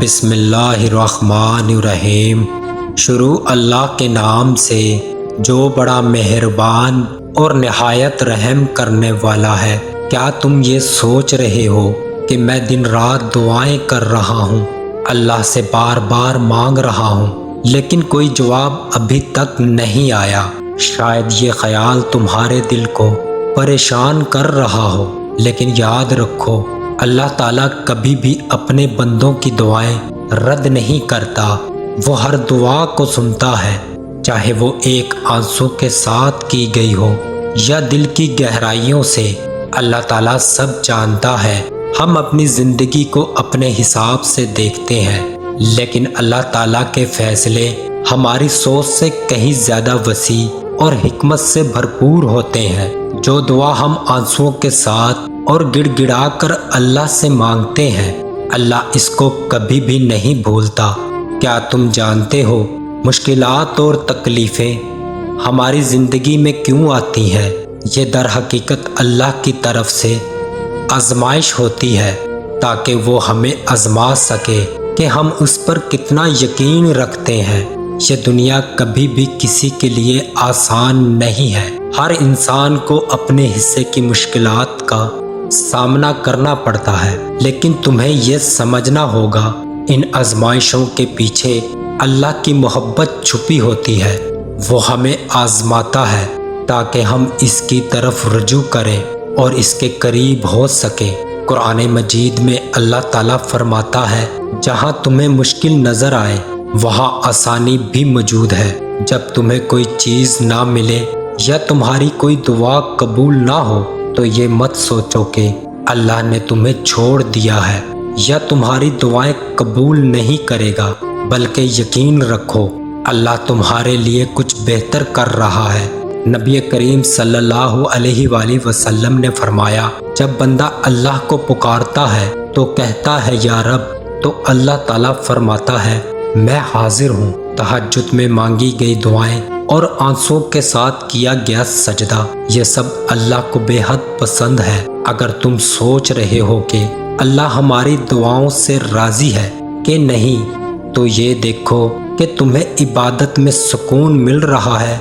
بسم اللہ الرحمن الرحیم۔ شروع اللہ کے نام سے جو بڑا مہربان اور نہایت رحم کرنے والا ہے۔ کیا تم یہ سوچ رہے ہو کہ میں دن رات دعائیں کر رہا ہوں، اللہ سے بار بار مانگ رہا ہوں، لیکن کوئی جواب ابھی تک نہیں آیا؟ شاید یہ خیال تمہارے دل کو پریشان کر رہا ہو، لیکن یاد رکھو اللہ تعالیٰ کبھی بھی اپنے بندوں کی دعائیں رد نہیں کرتا۔ وہ ہر دعا کو سنتا ہے، چاہے وہ ایک آنسو کے ساتھ کی گئی ہو یا دل کی گہرائیوں سے۔ اللہ تعالیٰ سب جانتا ہے۔ ہم اپنی زندگی کو اپنے حساب سے دیکھتے ہیں، لیکن اللہ تعالیٰ کے فیصلے ہماری سوچ سے کہیں زیادہ وسیع اور حکمت سے بھرپور ہوتے ہیں۔ جو دعا ہم آنسوؤں کے ساتھ اور گڑ گڑا کر اللہ سے مانگتے ہیں، اللہ اس کو کبھی بھی نہیں بھولتا۔ کیا تم جانتے ہو مشکلات اور تکلیفیں ہماری زندگی میں کیوں آتی ہیں؟ یہ در حقیقت اللہ کی طرف سے آزمائش ہوتی ہے، تاکہ وہ ہمیں آزما سکے کہ ہم اس پر کتنا یقین رکھتے ہیں۔ یہ دنیا کبھی بھی کسی کے لیے آسان نہیں ہے۔ ہر انسان کو اپنے حصے کی مشکلات کا سامنا کرنا پڑتا ہے، لیکن تمہیں یہ سمجھنا ہوگا ان آزمائشوں کے پیچھے اللہ کی محبت چھپی ہوتی ہے۔ وہ ہمیں آزماتا ہے تاکہ ہم اس کی طرف رجوع کریں اور اس کے قریب ہو سکیں۔ قرآن مجید میں اللہ تعالیٰ فرماتا ہے، جہاں تمہیں مشکل نظر آئے وہاں آسانی بھی موجود ہے۔ جب تمہیں کوئی چیز نہ ملے یا تمہاری کوئی دعا قبول نہ ہو تو یہ مت سوچو کہ اللہ نے تمہیں چھوڑ دیا ہے یا تمہاری دعائیں قبول نہیں کرے گا، بلکہ یقین رکھو اللہ تمہارے لیے کچھ بہتر کر رہا ہے۔ نبی کریم صلی اللہ علیہ وآلہ وسلم نے فرمایا، جب بندہ اللہ کو پکارتا ہے تو کہتا ہے یا رب، تو اللہ تعالیٰ فرماتا ہے میں حاضر ہوں۔ تہجد میں مانگی گئی دعائیں اور آنسوؤں کے ساتھ کیا گیا سجدہ، یہ سب اللہ کو بے حد پسند ہے۔ اگر تم سوچ رہے ہو کہ اللہ ہماری دعاؤں سے راضی ہے کہ نہیں، تو یہ دیکھو کہ تمہیں عبادت میں سکون مل رہا ہے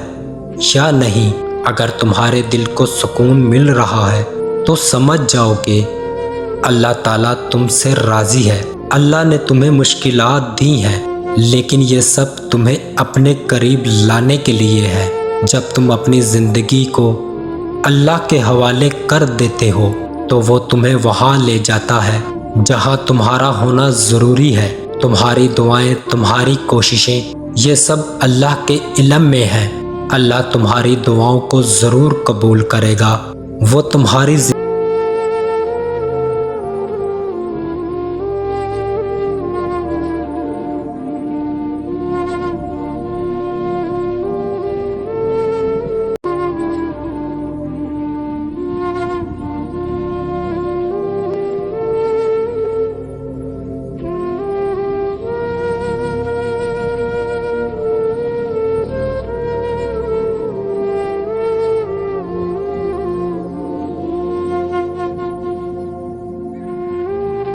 یا نہیں۔ اگر تمہارے دل کو سکون مل رہا ہے تو سمجھ جاؤ کہ اللہ تعالیٰ تم سے راضی ہے۔ اللہ نے تمہیں مشکلات دی ہیں، لیکن یہ سب تمہیں اپنے قریب لانے کے لیے ہے۔ جب تم اپنی زندگی کو اللہ کے حوالے کر دیتے ہو تو وہ تمہیں وہاں لے جاتا ہے جہاں تمہارا ہونا ضروری ہے۔ تمہاری دعائیں، تمہاری کوششیں، یہ سب اللہ کے علم میں ہیں۔ اللہ تمہاری دعاؤں کو ضرور قبول کرے گا۔ وہ تمہاری